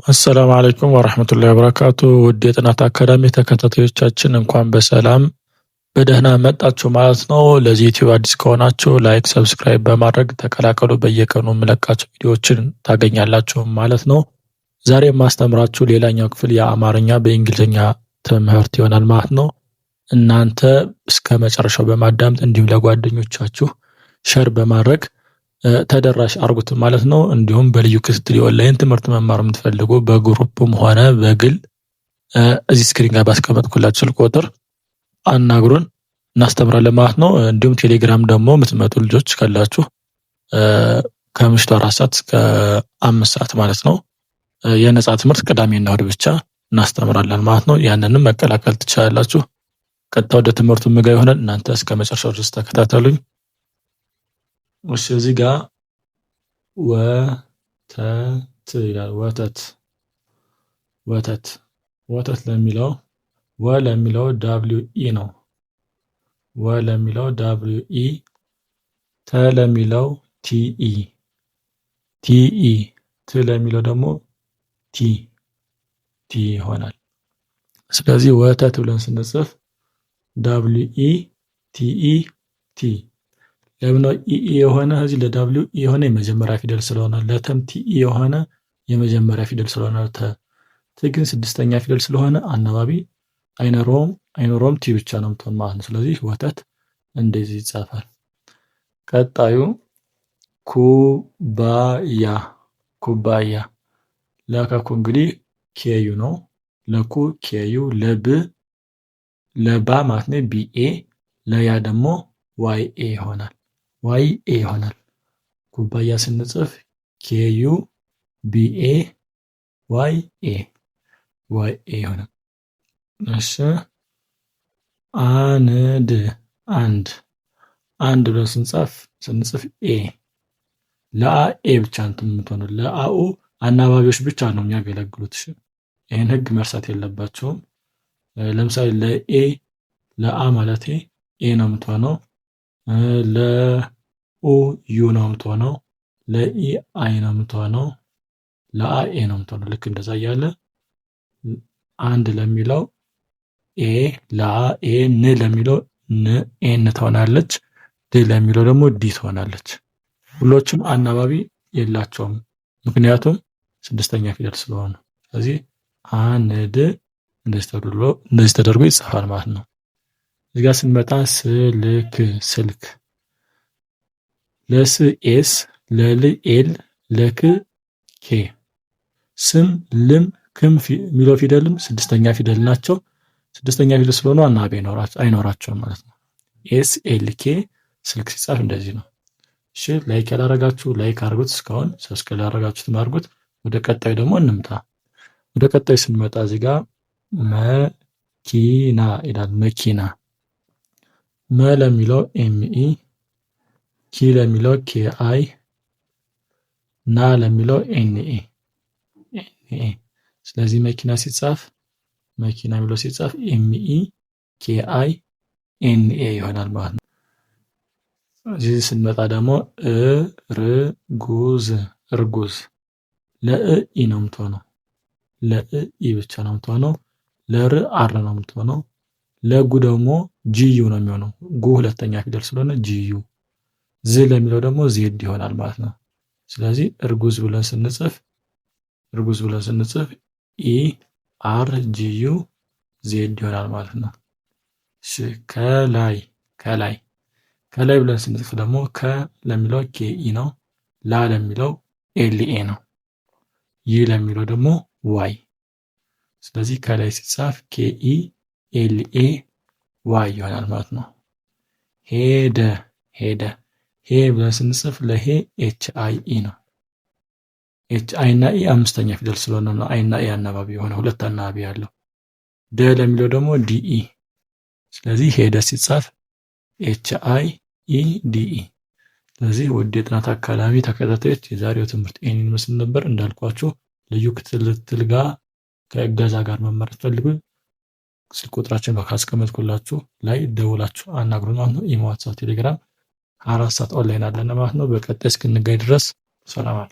አሰላሙ አለይኩም ወራህመቱላሂ ወበረካቱ። ውድ የጥናት አካዳሚ ተከታታዮቻችን እንኳን በሰላም በደህና መጣችሁ ማለት ነው። ለዚህ ዩቲዩብ አዲስ ከሆናችሁ ላይክ፣ ሰብስክራይብ በማድረግ ተቀላቀሉ። በየቀኑ የምለቃቸው ቪዲዮዎችን ታገኛላችሁ ማለት ነው። ዛሬ የማስተምራችሁ ሌላኛው ክፍል የአማርኛ በእንግሊዝኛ ትምህርት ይሆናል ማለት ነው። እናንተ እስከ መጨረሻው በማዳመጥ እንዲሁም ለጓደኞቻችሁ ሸር በማድረግ ተደራሽ አርጉት ማለት ነው። እንዲሁም በልዩ ክትትል የኦንላይን ትምህርት መማር የምትፈልጉ በግሩፕም ሆነ በግል እዚህ ስክሪን ጋር ባስቀመጥኩላችሁ ስልክ ቁጥር አናግሩን፣ እናስተምራለን ማለት ነው። እንዲሁም ቴሌግራም ደግሞ የምትመጡ ልጆች ካላችሁ ከምሽቱ 4 ሰዓት እስከ 5 ሰዓት ማለት ነው የነጻ ትምህርት ቅዳሜና እሁድ ብቻ እናስተምራለን ማለት ነው። ያንንም መቀላቀል ትችላላችሁ። ቀጥታ ወደ ትምህርቱ ምጋ ይሆናል። እናንተ እስከ መጨረሻው ድረስ ተከታተሉኝ። እሺ እዚህ ጋር ወተት ይላል። ወተት ለሚለው ደብሊው ኢ ነው። ለሚለው ደብሊው ኢ፣ ለሚለው ቲኢ፣ ለሚለው ደግሞ ቲ ይሆናል። ስለዚህ ወተት ብለን ስንጽፍ ደብሊው ኢ ቲኢ ቲ። ለምን ነው ኢ የሆነ እዚህ ለደብሊው ኢ የሆነ የመጀመሪያ ፊደል ስለሆነ፣ ለተም ቲኢ የሆነ የመጀመሪያ ፊደል ስለሆነ፣ ት ግን ስድስተኛ ፊደል ስለሆነ አናባቢ አይኖረውም ቲ ብቻ ነው የምትሆን ማለት ነው። ስለዚህ ወተት እንደዚህ ይጻፋል። ቀጣዩ ኩባያ። ለከኩ እንግዲህ ኬዩ ነው። ለኩ ኬዩ፣ ለባ ማለት ነው ቢኤ፣ ለያ ደግሞ ዋይኤ ይሆናል። ኩባያ ስንጽፍ ኬዩ ቢኤ ዋይኤ ይሆናል። እሺ አንድ ብለን ስንጽፍ ኤ፣ ለአ ኤ ብቻ እንትን የምትሆነው ለአኡ አናባቢዎች ብቻ ነው የሚያገለግሉት። እሺ ይሄን ህግ መርሳት የለባቸውም። ለምሳሌ ለአ ማለት ኤ ነው የምትሆነው፣ ለኡ ዩ ነው የምትሆነው፣ ለኢ አይ ነው የምትሆነው፣ ለአ ኤ ነው የምትሆነው። ልክ እንደዛ እያለ አንድ ለሚለው ኤ፣ ለአ ኤ፣ ን ለሚለው ን ኤን ትሆናለች፣ ድ ለሚለው ደግሞ ዲ ትሆናለች። ሁሎችም አናባቢ የላቸውም ምክንያቱም ስድስተኛ ፊደል ስለሆነ። ስለዚህ አንድ እንደዚህ ተደርጎ ይጻፋል ማለት ነው። እዚህ ጋር ስንመጣ ስልክ፣ ለስ ኤስ፣ ለል ኤል፣ ለክ ኬ። ስም፣ ልም፣ ክም የሚለው ፊደልም ስድስተኛ ፊደል ናቸው። ስድስተኛ ፊደል ስለሆኑ አናባቢ አይኖራቸውም ማለት ነው። ኤስ ኤል ኬ ስልክ ሲጻፍ እንደዚህ ነው። እሺ ላይክ ያላረጋችሁ ላይክ አድርጉት። እስካሁን ሰብስክራይብ ያላረጋችሁት አድርጉት። ወደ ቀጣዩ ደግሞ እንምጣ። ወደ ቀጣዩ ስንመጣ እዚህ ጋር መኪና ይላል። መኪና ለሚለው ኤምኢ፣ ኪ ለሚለው ኬአይ፣ ና ለሚለው ኤንኤ። ስለዚህ መኪና የሚለው ሲጻፍ ኤምኢ ኬአይ ኤንኤ ይሆናል ማለት ነው። እዚህ ስንመጣ ደግሞ እርጉዝ ለኢ ነው የምትሆነው። ለኢ ብቻ ነው የምትሆነው። ለር አር ነው የምትሆነው። ለጉ ደግሞ ጂዩ ነው የሚሆነው። ጉ ሁለተኛ ፊደል ስለሆነ ጂዩ። ዝ ለሚለው ደግሞ ዜድ ይሆናል ማለት ነው። ስለዚህ እርጉዝ ብለን ስንጽፍ ኢ አር ጂዩ ዜድ ይሆናል ማለት ነው። እሺ ከላይ ብለን ስንጽፍ ደግሞ ለሚለው ኬኢ ነው። ላ ለሚለው ኤልኤ ነው። ይ ለሚለው ደግሞ ዋይ። ስለዚህ ከላይ ሲጻፍ ኬኢ ኤልኤ ዋይ ይሆናል ማለት ነው። ሄ ብለን ስንጽፍ ለሄ ኤች አይ ኢ ነው። ኤች አይ እና ኢ አምስተኛ ፊደል ስለሆነ ነው አይ እና ኢ አናባቢ የሆነ ሁለት አናባቢ ያለው። ደ ለሚለው ደግሞ ዲኢ። ስለዚህ ሄደ ሲጻፍ ኤች አይ ኢ ዲኢ። ስለዚህ ውድ የጥናት አካዳሚ ተከታታዮች የዛሬው ትምህርት ይህን ይመስል ነበር። እንዳልኳችሁ ልዩ ክትትል ጋር ከእገዛ ጋር መማር ፈልጉ ስልክ ቁጥራችን ካስቀመጥኩላችሁ ላይ ደውላችሁ አናግሩን ማለት ነው። ኢሞ፣ ዋትስአፕ፣ ቴሌግራም 24 ሰዓት ኦንላይን አለን ማለት ነው። በቀጣይ እስክንገናኝ ድረስ ሰላም አለ።